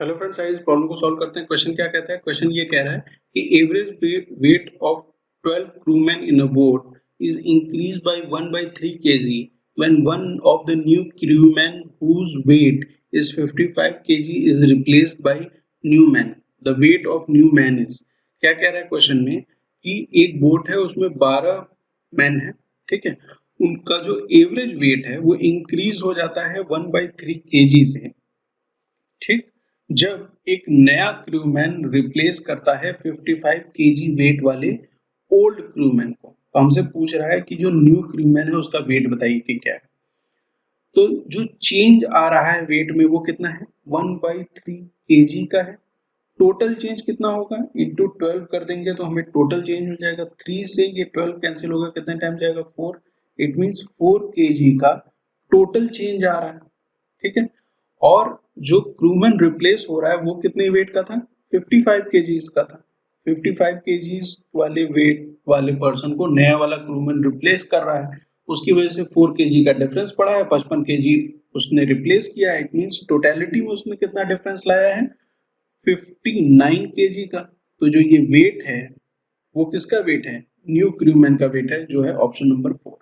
Hello friends, आइए इस problem को सॉल्व करते हैं। क्वेश्चन क्या कहता है? क्वेश्चन ये कह रहा है कि average weight of 12 crewmen in a boat is increased by 1/3 kg when one of the new crewmen whose weight is 55 kg is replaced by new man. The weight of new man is, क्या कह रहा है question में कि एक boat है उसमें 12 man है, ठीक है। उनका जो एवरेज वेट है वो इंक्रीज हो जाता है 1/3 kg से, ठीक, जब एक नया क्रूमैन रिप्लेस करता है 55 केजी वेट वाले ओल्ड क्रूमैन को। तो हमसे पूछ रहा है कि जो न्यू क्रूमैन है उसका वेट बताइए कि क्या है। तो जो चेंज आ रहा है वेट में वो कितना है? 1/3 केजी का है। टोटल चेंज कितना होगा? इंटू 12 कर देंगे तो हमें टोटल चेंज मिल जाएगा। 3 से ये 12 कैंसिल होगा, कितना टाइम जाएगा? 4। इट मीन्स 4 केजी का टोटल चेंज आ रहा है, ठीक है। और जो क्रूमैन रिप्लेस हो रहा है वो कितने वेट का था? 55 केजीज का था। 55 केजीज वाले वेट वाले पर्सन को नया वाला क्रूमैन रिप्लेस कर रहा है, उसकी वजह से 4 केजी का डिफरेंस पड़ा है। 55 केजी उसने रिप्लेस किया है। इट मींस टोटलिटी में उसने कितना डिफरेंस लाया है? 59 केजी का। तो जो ये वेट है वो किसका वेट है? न्यू क्रूमैन का वेट है, जो है ऑप्शन नंबर 4।